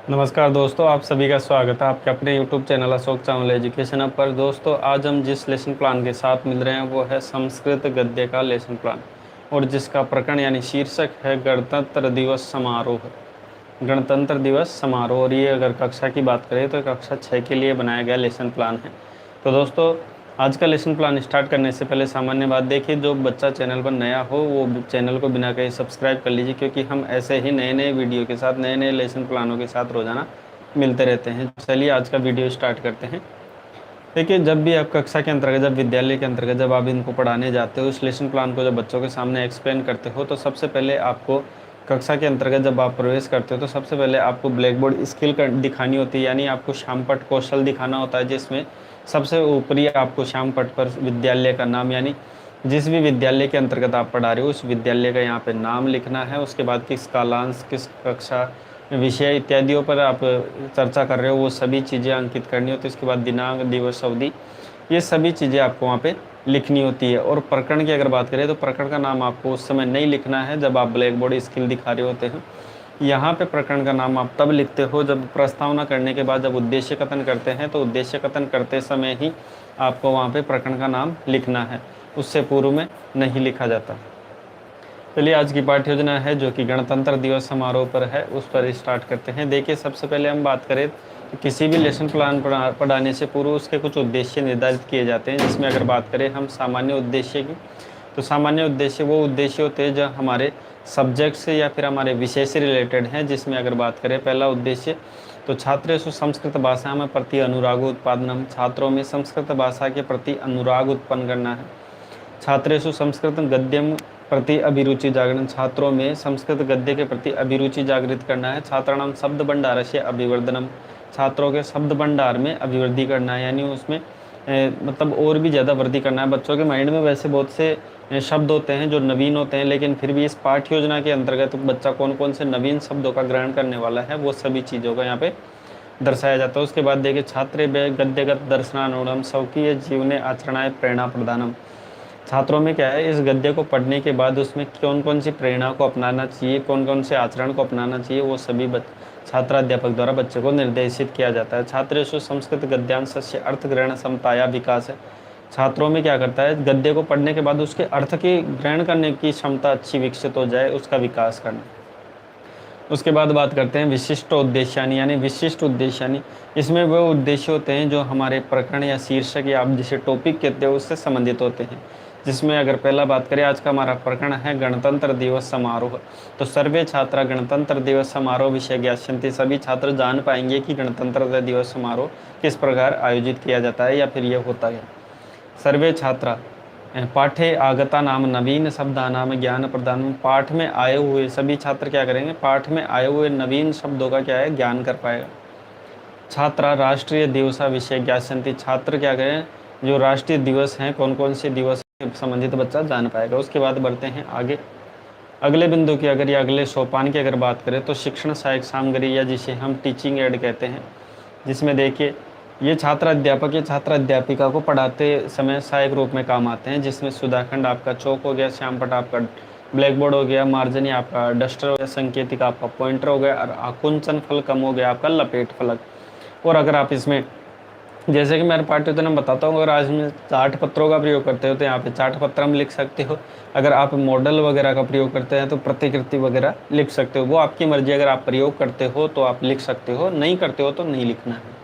नमस्कार दोस्तों, आप सभी का स्वागत है आपके अपने YouTube चैनल अशोक चावल एजुकेशन अब पर। दोस्तों, आज हम जिस लेसन प्लान के साथ मिल रहे हैं वो है संस्कृत गद्य का लेसन प्लान, और जिसका प्रकरण यानी शीर्षक है गणतंत्र दिवस समारोह। गणतंत्र दिवस समारोह, और ये अगर कक्षा की बात करें तो कक्षा 6 के लिए बनाया गया लेसन प्लान है। तो दोस्तों, आज का लेसन प्लान स्टार्ट करने से पहले सामान्य बात देखिए, जो बच्चा चैनल पर नया हो वो चैनल को बिना कहीं सब्सक्राइब कर लीजिए, क्योंकि हम ऐसे ही नए नए वीडियो के साथ नए नए लेसन प्लानों के साथ रोज़ाना मिलते रहते हैं। चलिए आज का वीडियो स्टार्ट करते हैं। देखिए, जब भी आप कक्षा के अंतर्गत, जब विद्यालय के अंतर्गत जब आप इनको पढ़ाने जाते हो, इस लेसन प्लान को जब बच्चों के सामने एक्सप्लेन करते हो, तो सबसे पहले आपको कक्षा के अंतर्गत जब आप प्रवेश करते हो तो सबसे पहले आपको ब्लैक बोर्ड स्किल दिखानी होती है, यानी आपको श्यामपट्ट कौशल दिखाना होता है, जिसमें सबसे ऊपरी आपको श्यामपट्ट पर विद्यालय का नाम, यानी जिस भी विद्यालय के अंतर्गत आप पढ़ा रहे हो उस विद्यालय का यहाँ पे नाम लिखना है। उसके बाद किस कालांश, किस कक्षा, विषय इत्यादियों पर आप चर्चा कर रहे हो वो सभी चीज़ें अंकित करनी होती है। उसके बाद दिनांक, दिवस, अवधि, ये सभी चीज़ें आपको वहाँ पे लिखनी होती है। और प्रकरण की अगर बात करें तो प्रकरण का नाम आपको उस समय नहीं लिखना है जब आप ब्लैक बोर्ड स्किल दिखा रहे होते हैं। यहाँ पे प्रकरण का नाम आप तब लिखते हो जब प्रस्तावना करने के बाद जब उद्देश्य कथन करते हैं, तो उद्देश्य कथन करते समय ही आपको वहाँ पे प्रकरण का नाम लिखना है, उससे पूर्व में नहीं लिखा जाता। चलिए आज की पाठ्य योजना है जो कि गणतंत्र दिवस समारोह पर है, उस पर स्टार्ट करते हैं। देखिए, सबसे पहले हम बात करें तो किसी भी लेसन प्लान पढ़ाने से पूर्व उसके कुछ उद्देश्य निर्धारित किए जाते हैं, जिसमें अगर बात करें हम सामान्य उद्देश्य की, तो सामान्य उद्देश्य वो उद्देश्य होते हैं जो हमारे सब्जेक्ट से या फिर हमारे विषय से रिलेटेड हैं। जिसमें अगर बात करें पहला उद्देश्य, तो छात्रेषु संस्कृत भाषा में प्रति अनुराग उत्पादनम, छात्रों में संस्कृत भाषा के प्रति अनुराग उत्पन्न करना है। छात्रेषु संस्कृत गद्यम प्रति अभिरुचि जागरण, छात्रों में संस्कृत गद्य के प्रति अभिरुचि जागृत करना है। छात्राणाम शब्द भंडार से अभिवर्धनम, छात्रों के शब्द भंडार में अभिवृद्धि करना है, यानी उसमें मतलब और भी ज़्यादा वृद्धि करना है। बच्चों के माइंड में वैसे बहुत से शब्द होते हैं जो नवीन होते हैं, लेकिन फिर भी इस पाठ्य योजना के अंतर्गत बच्चा कौन कौन से नवीन शब्दों का ग्रहण करने वाला है वो सभी चीज़ों का यहाँ पे दर्शाया जाता है। उसके बाद देखिए, छात्रे गद्यगत दर्शनानुगम स्वकीय जीवने आचरणाय प्रेरणा प्रदानम, छात्रों में क्या है, इस गद्य को पढ़ने के बाद उसमें कौन कौन सी प्रेरणा को अपनाना चाहिए, कौन कौन से आचरण को अपनाना चाहिए, वो सभी छात्राध्यापक द्वारा बच्चे को निर्देशित किया जाता है। छात्रेषु संस्कृत गद्यांश से अर्थ ग्रहण क्षमताया विकास है, छात्रों में क्या करता है, गद्य को पढ़ने के बाद उसके अर्थ की ग्रहण करने की क्षमता अच्छी विकसित हो जाए, उसका विकास करना। उसके बाद बात करते हैं विशिष्ट उद्देश्यानी, यानी विशिष्ट उद्देश्यानी, इसमें वो उद्देश्य होते हैं जो हमारे प्रकरण या शीर्षक या आप जिसे टॉपिक कहते हो उससे संबंधित होते हैं। जिसमें अगर पहला बात करें, आज का हमारा प्रकरण है गणतंत्र दिवस समारोह, तो सर्वे छात्रा गणतंत्र दिवस समारोह विषय ज्ञास्यन्ति, सभी छात्र जान पाएंगे कि गणतंत्र दिवस समारोह किस प्रकार आयोजित किया जाता है या फिर ये होता है। सर्वे छात्रा पाठे आगता नाम नवीन शब्दा नाम ज्ञान प्रदान, पाठ में आए हुए सभी छात्र क्या करेंगे, पाठ में आए हुए नवीन शब्दों का क्या है, ज्ञान कर पाएगा। छात्रा राष्ट्रीय दिवसा विषय ज्ञास्यन्ति, छात्र क्या करें, जो राष्ट्रीय दिवस हैं कौन कौन से दिवस से संबंधित बच्चा जान पाएगा। उसके बाद बढ़ते हैं आगे, अगले बिंदु की अगर या अगले सोपान की अगर बात करें तो शिक्षण सहायक सामग्री या जिसे हम टीचिंग एड कहते हैं, जिसमें देखिए ये छात्र अध्यापक या छात्र अध्यापिका को पढ़ाते समय सहायक रूप में काम आते हैं। जिसमें सुधाखंड आपका चौक हो गया, श्यामपट्ट आपका ब्लैक बोर्ड हो गया, मार्जनी आपका डस्टर हो गया, संकेतिक आपका पॉइंटर हो गया, और आकुंचन फलकम हो गया आपका लपेट फलक। और अगर आप इसमें, जैसे कि मेरे पाठ्य में बताता हूँ, अगर आज में चार्ट पत्रों का प्रयोग करते हो तो यहाँ पे चार्ट पत्र हम लिख सकते हो। अगर आप मॉडल वगैरह का प्रयोग करते हैं तो प्रतिकृति वगैरह लिख सकते हो, वो आपकी मर्जी। अगर आप प्रयोग करते हो तो आप लिख सकते हो, नहीं करते हो तो नहीं लिखना है।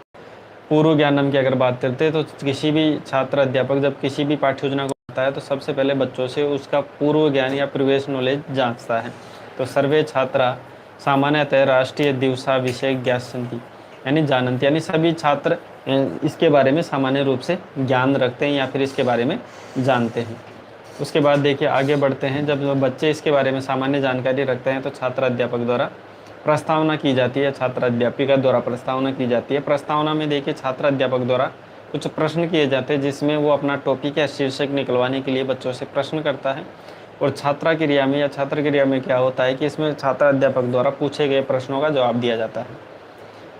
पूर्व ज्ञानम की अगर बात करते हैं तो किसी भी छात्र अध्यापक जब किसी भी पाठ्य योजना को पढ़ाता है तो सबसे पहले बच्चों से उसका पूर्व ज्ञान या प्रीवियस नॉलेज जांचता है। तो सर्वे छात्रा सामान्यतः राष्ट्रीय दिवसा विषय ज्ञास्यन्ति, यानी जानन्ति, यानी सभी छात्र इसके बारे में सामान्य रूप से ज्ञान रखते हैं या फिर इसके बारे में जानते हैं। उसके बाद देखिए आगे बढ़ते हैं, जब बच्चे इसके बारे में सामान्य जानकारी रखते हैं तो छात्र अध्यापक द्वारा प्रस्तावना की जाती है, छात्र अध्यापिका द्वारा प्रस्तावना की जाती है। प्रस्तावना में देखिए छात्र अध्यापक द्वारा कुछ प्रश्न किए जाते हैं, जिसमें वो अपना टॉपिक या शीर्षक निकलवाने के लिए बच्चों से प्रश्न करता है। और छात्रा क्रिया में या छात्र क्रिया में क्या होता है कि इसमें छात्र अध्यापक द्वारा पूछे गए प्रश्नों का जवाब दिया जाता है।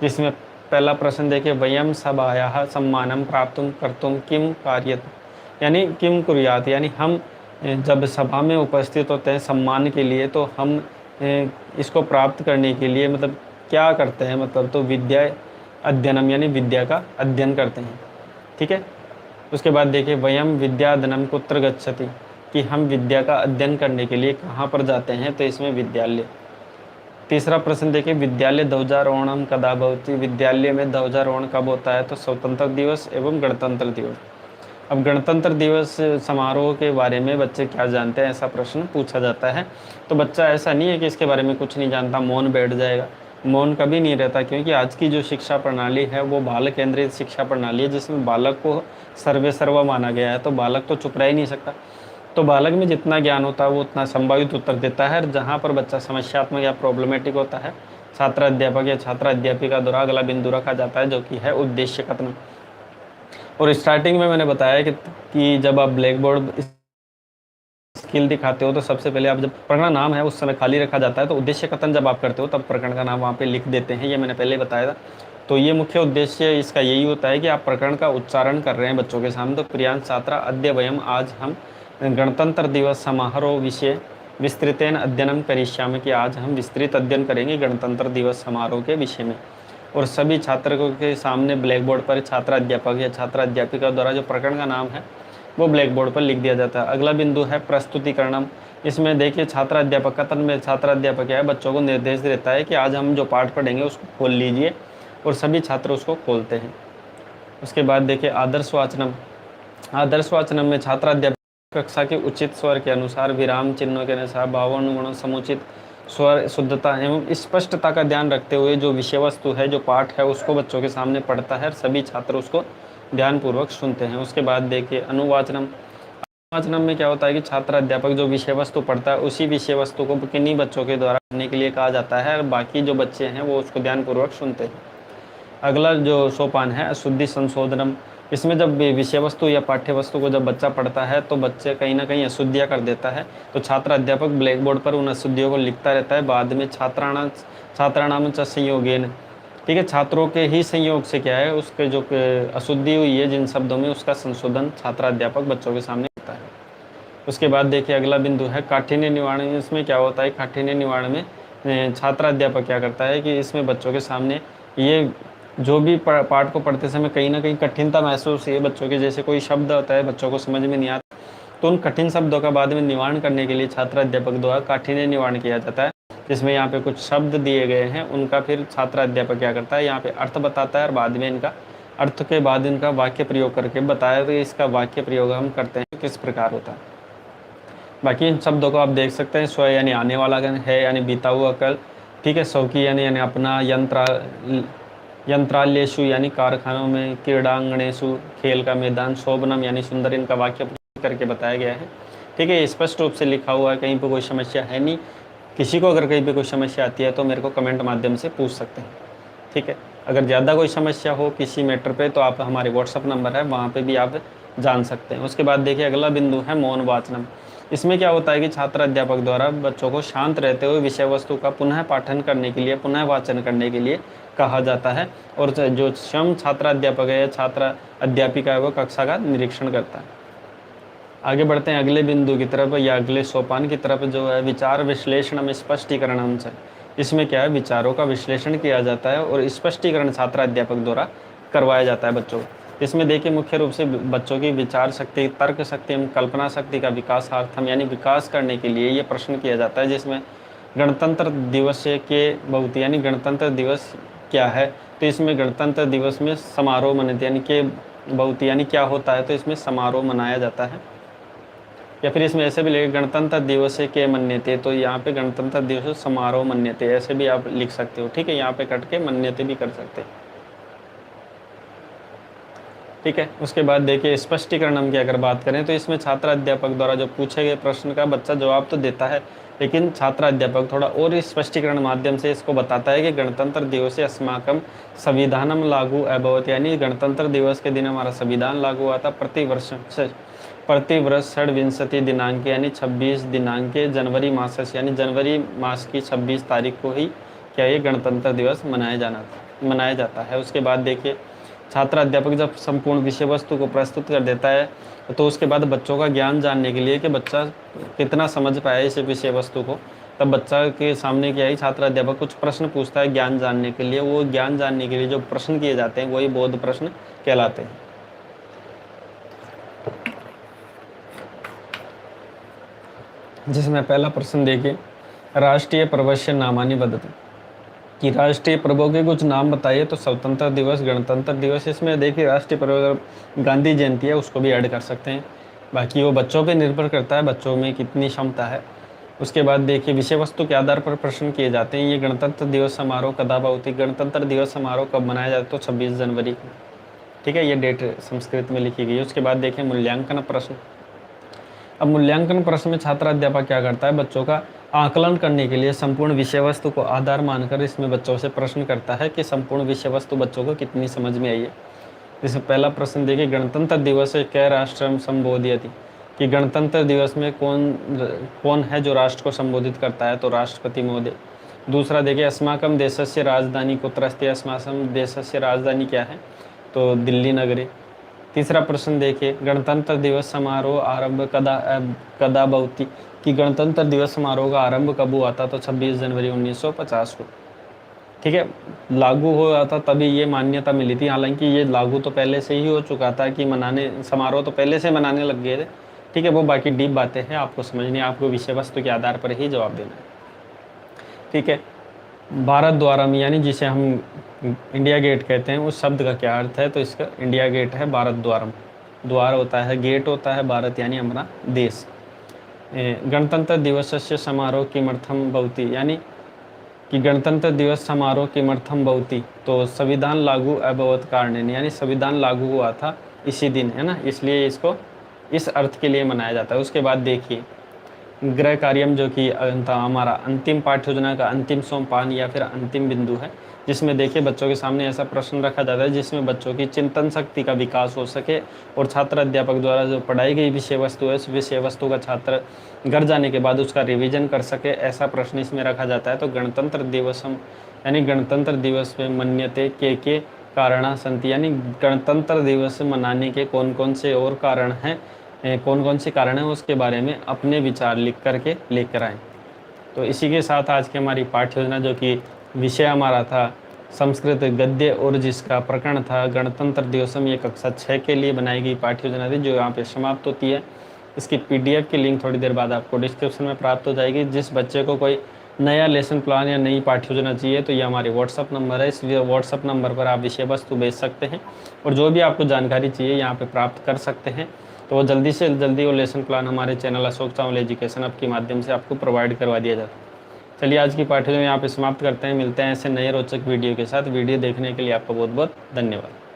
जिसमें पहला प्रश्न देखिए, वयम सभायाः सम्मानम प्राप्तुं कर्तुं किम कार्यत, यानी किम कुर्यात, यानी हम जब सभा में उपस्थित होते हैं सम्मान के लिए, तो हम इसको प्राप्त करने के लिए मतलब क्या करते हैं, मतलब तो विद्या अध्ययनम यानी विद्या का अध्ययन करते हैं। ठीक है। उसके बाद देखिए वयम विद्याधनम कुत्र गच्छति, कि हम विद्या का अध्ययन करने के लिए कहाँ पर जाते हैं, तो इसमें विद्यालय। तीसरा प्रश्न देखिए विद्यालय ध्वजारोहणम कदा भवति, विद्यालय में ध्वजारोहण कब होता है, तो स्वतंत्रता दिवस एवं गणतंत्र दिवस। अब गणतंत्र दिवस समारोह के बारे में बच्चे क्या जानते हैं, ऐसा प्रश्न पूछा जाता है। तो बच्चा ऐसा नहीं है कि इसके बारे में कुछ नहीं जानता, मौन बैठ जाएगा। मौन कभी नहीं रहता, क्योंकि आज की जो शिक्षा प्रणाली है वो बाल केंद्रित शिक्षा प्रणाली है, जिसमें बालक को सर्वे सर्वा माना गया है। तो बालक तो चुप रह ही नहीं सकता। तो बालक में जितना ज्ञान होता है वो उतना संभावित उत्तर देता है। जहाँ पर बच्चा समस्यात्मक या प्रॉब्लमेटिक होता है, छात्र अध्यापक या छात्र अध्यापिका द्वारा अगला बिंदु रखा जाता है, जो कि है उद्देश्य कथन। और स्टार्टिंग में मैंने बताया कि जब आप ब्लैक बोर्ड स्किल दिखाते हो तो सबसे पहले आप जब प्रकरण का नाम है उस समय खाली रखा जाता है, तो उद्देश्य कथन जब आप करते हो तब प्रकरण का नाम वहाँ पे लिख देते हैं, ये मैंने पहले बताया था। तो ये मुख्य उद्देश्य इसका यही होता है कि आप प्रकरण का उच्चारण कर रहे हैं बच्चों के सामने। तो प्रियांश छात्रा अद्य वयम, आज हम गणतंत्र दिवस समारोह विषय विस्तृतेन अध्ययनम करिष्यामि, कि आज हम विस्तृत अध्ययन करेंगे गणतंत्र दिवस समारोह के विषय में। और सभी छात्रों के सामने ब्लैक बोर्ड पर छात्र अध्यापक या छात्र अध्यापिका द्वारा जो प्रकरण का नाम है वो ब्लैक बोर्ड पर लिख दिया जाता है। अगला बिंदु है प्रस्तुतिकरणम। इसमें देखिए छात्र अध्यापक कथन में छात्र अध्यापक क्या है, बच्चों को निर्देश देता है कि आज हम जो पाठ पढ़ेंगे उसको खोल लीजिए, और सभी छात्र उसको खोलते हैं। उसके बाद देखिए आदर्श वाचनम। आदर्श वाचनम में छात्र अध्यापक कक्षा के उचित स्वर के अनुसार, विराम चिन्हों के अनुसार, भावानुगुणों, समुचित स्वर, शुद्धता एवं स्पष्टता का ध्यान रखते हुए जो विषय वस्तु है, जो पाठ है, उसको बच्चों के सामने पढ़ता है। सभी छात्र उसको ध्यानपूर्वक सुनते हैं। उसके बाद देखिए अनुवाचनम। अनुवाचनम में क्या होता है कि छात्र अध्यापक जो विषय वस्तु पढ़ता है उसी विषय वस्तु को किन्हीं बच्चों के द्वारा पढ़ने के लिए कहा जाता है, और बाकी जो बच्चे हैं वो उसको ध्यानपूर्वक सुनते हैं। अगला जो सोपान है अशुद्धि संशोधनम। इसमें जब विषय वस्तु या पाठ्य वस्तु को जब बच्चा पढ़ता है तो बच्चे कहीं ना कहीं अशुद्धियाँ कर देता है। तो छात्र अध्यापक ब्लैक बोर्ड पर उन अशुद्धियों को लिखता रहता है। बाद में छात्राणाम च संयोगेन, ठीक है, छात्रों के ही संयोग से क्या है, उसके जो अशुद्धि हुई है जिन शब्दों में, उसका संशोधन छात्र अध्यापक बच्चों के सामने करता है। उसके बाद देखिए अगला बिंदु है काठिन्य निवारण। इसमें क्या होता है, काठिन्य निवारण में छात्र अध्यापक क्या करता है कि इसमें बच्चों के सामने ये जो भी पाठ को पढ़ते समय कहीं ना कहीं कठिनता महसूस है बच्चों के, जैसे कोई शब्द होता है बच्चों को समझ में नहीं आता, तो उन कठिन शब्दों का बाद में निवारण करने के लिए छात्र अध्यापक द्वारा काठिन्य निवारण किया जाता है। जिसमें यहाँ पे कुछ शब्द दिए गए हैं, उनका फिर छात्र अध्यापक क्या करता है, यहाँ पे अर्थ बताता है, और बाद में इनका अर्थ के बाद इनका वाक्य प्रयोग करके बताया तो इसका वाक्य प्रयोग हम करते हैं किस प्रकार होता है। बाकी इन शब्दों को आप देख सकते हैं। स्व यानी आने वाला है, यानी बीता हुआ कल, ठीक है। सौकी यानी अपना, यंत्रालयेषु यानी कारखानों में, क्रीड़ांगणेषु खेल का मैदान, शोभनम यानी सुंदर, इनका वाक्य करके बताया गया है। ठीक है, स्पष्ट रूप से लिखा हुआ है, कहीं पर कोई समस्या है नहीं। किसी को अगर कहीं पे कोई समस्या आती है तो मेरे को कमेंट माध्यम से पूछ सकते हैं। ठीक है, अगर ज़्यादा कोई समस्या हो किसी मैटर पे तो आप हमारे व्हाट्सअप नंबर है वहाँ पे भी आप जान सकते हैं। उसके बाद देखिए अगला बिंदु है मौन वाचनम। इसमें क्या होता है कि छात्र अध्यापक द्वारा बच्चों को शांत रहते हुए विषय वस्तु का पुनः पाठन करने के लिए, पुनः वाचन करने के लिए कहा जाता है, और जो स्वयं छात्र अध्यापक है या छात्र अध्यापिका है वो कक्षा का निरीक्षण करता है। आगे बढ़ते हैं अगले बिंदु की तरफ या अगले सोपान की तरफ, जो है विचार विश्लेषण में स्पष्टीकरण से। इसमें क्या है, विचारों का विश्लेषण किया जाता है और स्पष्टीकरण छात्र अध्यापक द्वारा करवाया जाता है बच्चों को। इसमें देखिए मुख्य रूप से बच्चों की विचार शक्ति, तर्क शक्ति एवं कल्पना शक्ति का विकासार्थम यानी विकास करने के लिए ये प्रश्न किया जाता है। जिसमें गणतंत्र दिवस के बहुत यानी गणतंत्र दिवस क्या है, तो इसमें गणतंत्र दिवस में समारोह मनाते यानी कि बहुत यानी क्या होता है, तो इसमें समारोह मनाया जाता है। या फिर इसमें ऐसे भी लिखे गणतंत्र दिवस के मन्यते, तो यहाँ पे गणतंत्र दिवस समारोह मन्यते ऐसे भी आप लिख सकते हो। ठीक है, यहाँ पे कट के मन्यते भी कर सकते हैं। ठीक है, उसके बाद देखिए स्पष्टीकरण हम की अगर बात करें तो इसमें छात्र अध्यापक द्वारा जो पूछे गए प्रश्न का बच्चा जवाब तो देता है, लेकिन छात्र अध्यापक थोड़ा और स्पष्टीकरण माध्यम से इसको बताता है कि गणतंत्र दिवस अस्माकं संविधानम लागू अभवत, यानी गणतंत्र दिवस के दिन हमारा संविधान लागू हुआ था। प्रतिवर्ष षड्विंशति दिनांक यानी 26 दिनांक जनवरी मास यानी जनवरी मास की 26 तारीख को ही क्या ये गणतंत्र दिवस मनाया जाता है। उसके बाद देखिए छात्र अध्यापक जब संपूर्ण विषय वस्तु को प्रस्तुत कर देता है तो उसके बाद बच्चों का ज्ञान जानने के लिए कि बच्चा कितना समझ पाया इस विषय वस्तु को, तब बच्चा के सामने क्या है, छात्र अध्यापक कुछ प्रश्न पूछता है ज्ञान जानने के लिए। वो ज्ञान जानने के लिए जो प्रश्न किए जाते हैं वही बोध प्रश्न कहलाते हैं। जिसमें पहला प्रश्न देखिए, राष्ट्रीय पर्वस्य नामानि वदतु, कि राष्ट्रीय पर्वों के कुछ नाम बताइए। तो स्वतंत्र दिवस, गणतंत्र दिवस, इसमें देखिए राष्ट्रीय पर्व गांधी जयंती है, उसको भी ऐड कर सकते हैं। बाकी वो बच्चों पे निर्भर करता है, बच्चों में कितनी क्षमता है। उसके बाद देखिए विषय वस्तु के आधार पर प्रश्न किए जाते हैं। ये गणतंत्र दिवस समारोह कदा भवति, गणतंत्र दिवस समारोह कब मनाया जाता है? तो 26 जनवरी को। ठीक है, ये डेट संस्कृत में लिखी गई है। उसके बाद देखिए मूल्यांकन प्रश्न। अब मूल्यांकन प्रश्न में छात्र अध्यापक क्या करता है, बच्चों का आकलन करने के लिए संपूर्ण विषय वस्तु को आधार मानकर इसमें बच्चों से प्रश्न करता है कि संपूर्ण विषय वस्तु बच्चों को कितनी समझ में आई है। जैसे पहला प्रश्न देखिए, गणतंत्र दिवस कै राष्ट्रम संबोधयति, कि गणतंत्र दिवस में कौन है जो राष्ट्र को संबोधित करता है? तो राष्ट्रपति महोदय। दूसरा देखिए, अस्माकं देशस्य राजधानी कुत्र अस्ति, अस्माकं देशस्य राजधानी क्या है? तो दिल्ली नगरी। तीसरा प्रश्न देखिए, गणतंत्र दिवस समारोह आरंभ कदा भवति, कि गणतंत्र दिवस समारोह का आरंभ कब हुआ था? तो 26 जनवरी 1950 को। ठीक है, लागू हुआ था तभी ये मान्यता मिली थी। हालांकि ये लागू तो पहले से ही हो चुका था कि समारोह तो पहले से मनाने लग गए थे। ठीक है, वो बाकी डीप बातें हैं, आपको समझनी है, आपको विषय वस्तु के आधार पर ही जवाब देना है। ठीक है, भारत द्वारम, यानी जिसे हम इंडिया गेट कहते हैं, उस शब्द का क्या अर्थ है? तो इसका इंडिया गेट है भारत द्वारम। द्वार होता है, गेट होता है, भारत यानी हमारा देश। गणतंत्र दिवस से समारोह किमर्थम भवति, यानी कि गणतंत्र दिवस समारोह किमर्थम भवति, तो संविधान लागू अभवत कारणेन, यानी संविधान लागू हुआ था इसी दिन, है ना, इसलिए इसको इस अर्थ के लिए मनाया जाता है। उसके बाद देखिए गृह कार्यम, जो कि हमारा अंतिम पाठ्य योजना का अंतिम सोपान या फिर अंतिम बिंदु है, जिसमें देखिए बच्चों के सामने ऐसा प्रश्न रखा जाता है जिसमें बच्चों की चिंतन शक्ति का विकास हो सके और छात्र अध्यापक द्वारा जो पढ़ाई गई विषय वस्तु है, उस विषय वस्तु का छात्र घर जाने के बाद उसका रिवीजन कर सके, ऐसा प्रश्न इसमें रखा जाता है। तो गणतंत्र दिवसम, यानी गणतंत्र दिवस में मन्यते के कारणा संति, यानी गणतंत्र दिवस मनाने के कौन कौन से और कारण हैं, कौन कौन से कारण हैं, उसके बारे में अपने विचार लिख करके लेकर आएँ। तो इसी के साथ आज की हमारी पाठ्य योजना, जो कि विषय हमारा था संस्कृत गद्य और जिसका प्रकरण था गणतंत्र दिवसम, ये कक्षा 6 के लिए बनाई गई पाठ्य योजना थी, जो यहाँ पे समाप्त होती है। इसकी PDF की लिंक थोड़ी देर बाद आपको डिस्क्रिप्शन में प्राप्त हो जाएगी। जिस बच्चे को कोई नया लेसन प्लान या नई पाठ्य योजना चाहिए तो ये हमारी व्हाट्सअप नंबर है, इस व्हाट्सअप नंबर पर आप विषय वस्तु भेज सकते हैं और जो भी आपको जानकारी चाहिए यहाँ पे प्राप्त कर सकते हैं। तो वो जल्दी से जल्दी वो लेसन प्लान हमारे channel Ashok Chawla education app के माध्यम से आपको प्रोवाइड करवा दिया जाता है। चलिए आज की पाठ्यक्रम यहाँ पे समाप्त करते हैं, मिलते हैं ऐसे नए रोचक वीडियो के साथ। वीडियो देखने के लिए आपका बहुत बहुत धन्यवाद।